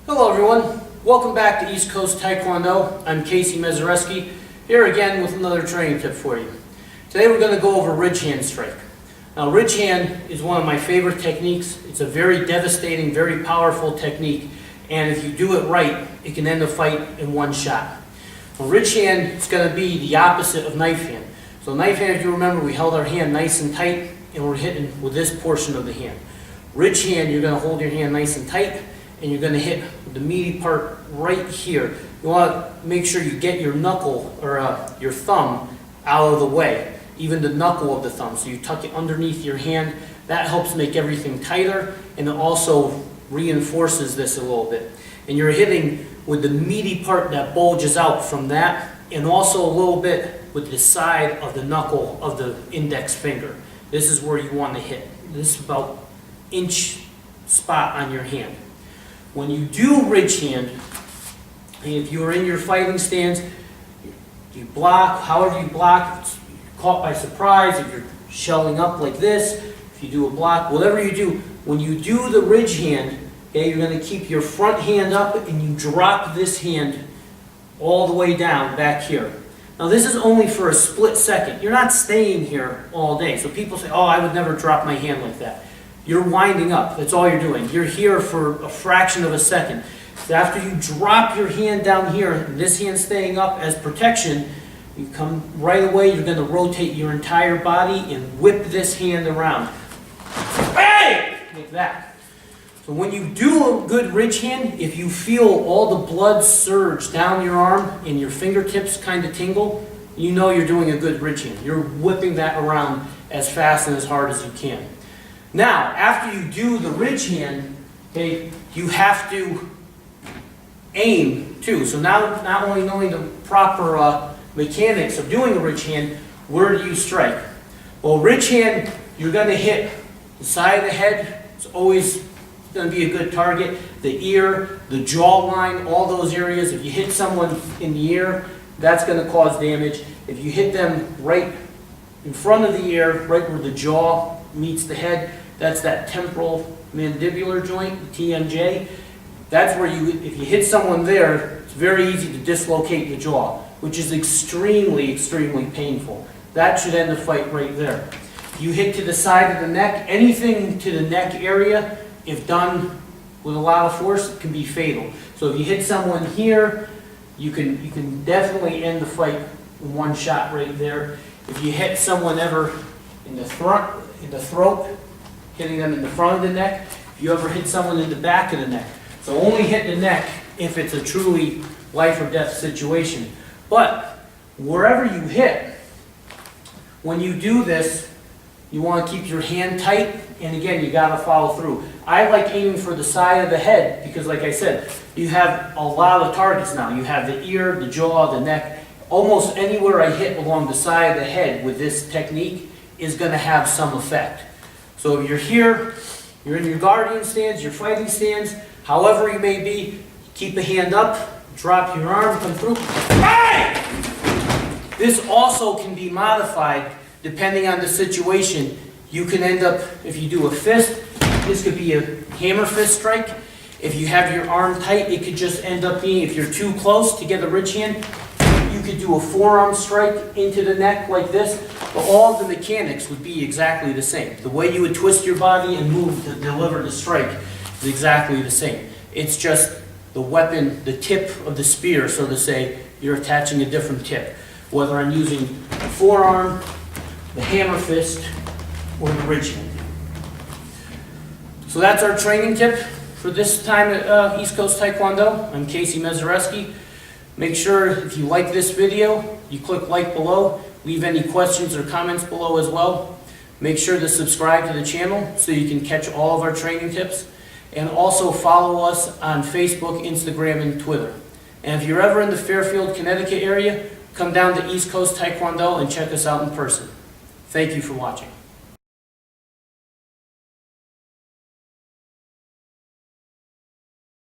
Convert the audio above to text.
Hello everyone, welcome back to East Coast Taekwondo. I'm Casey Mazereski, here again with another training tip for you. Today we're going to go over ridge hand strike. Now ridge hand is one of my favorite techniques. It's a very devastating, very powerful technique, and if you do it right, it can end a fight in one shot. Well, ridge hand is going to be the opposite of knife hand. So knife hand, if you remember, we held our hand nice and tight and we're hitting with this portion of the hand. Ridge hand, you're going to hold your hand nice and tight and you're going to hit the meaty part right here. You want to make sure you get your knuckle or your thumb out of the way, even the knuckle of the thumb. So you tuck it underneath your hand. That helps make everything tighter, and it also reinforces this a little bit. And you're hitting with the meaty part that bulges out from that, and also a little bit with the side of the knuckle of the index finger. This is where you want to hit. This is about inch spot on your hand. When you do ridge hand, if you're in your fighting stance, you block, however you block, if you're caught by surprise, if you're shelling up like this, if you do a block, whatever you do, when you do the ridge hand, okay, you're going to keep your front hand up and you drop this hand all the way down back here. Now this is only for a split second. You're not staying here all day. So people say, oh, I would never drop my hand like that. You're winding up. That's all you're doing. You're here for a fraction of a second. So after you drop your hand down here, and this hand staying up as protection, you come right away, you're going to rotate your entire body and whip this hand around. Bang! Like that. So when you do a good ridge hand, if you feel all the blood surge down your arm and your fingertips kind of tingle, you know you're doing a good ridge hand. You're whipping that around as fast and as hard as you can. Now, after you do the ridge hand, okay, you have to aim too. So now, not only knowing the proper mechanics of doing a ridge hand, where do you strike? Well, ridge hand, you're going to hit the side of the head. It's always going to be a good target. The ear, the jawline, all those areas. If you hit someone in the ear, that's going to cause damage. If you hit them right in front of the ear, right where the jaw meets the head, that's that temporal mandibular joint, TMJ. That's where if you hit someone there, it's very easy to dislocate the jaw, which is extremely, extremely painful. That should end the fight right there. You hit to the side of the neck, anything to the neck area, if done with a lot of force, it can be fatal. So if you hit someone here, you can definitely end the fight in one shot right there. If you hit someone ever in the throat, hitting them in the front of the neck, if you ever hit someone in the back of the neck. So only hit the neck if it's a truly life or death situation. But wherever you hit, when you do this, you want to keep your hand tight, and again, you got to follow through. I like aiming for the side of the head because, like I said, you have a lot of targets now. You have the ear, the jaw, the neck. Almost anywhere I hit along the side of the head with this technique is going to have some effect. So if you're here, you're in your guardian stance, your fighting stance, however you may be, keep a hand up, drop your arm, come through. Bang! This also can be modified depending on the situation. You can end up, if you do a fist, this could be a hammer fist strike. If you have your arm tight, it could just end up being, if you're too close to get a ridge hand, you could do a forearm strike into the neck like this, but all of the mechanics would be exactly the same. The way you would twist your body and move to deliver the strike is exactly the same. It's just the weapon, the tip of the spear, so to say, you're attaching a different tip. Whether I'm using the forearm, the hammer fist, or the ridge hand. So that's our training tip for this time at East Coast Taekwondo. I'm Casey Mazereski. Make sure if you like this video, you click like below. Leave any questions or comments below as well. Make sure to subscribe to the channel so you can catch all of our training tips. And also follow us on Facebook, Instagram, and Twitter. And if you're ever in the Fairfield, Connecticut area, come down to East Coast Taekwondo and check us out in person. Thank you for watching.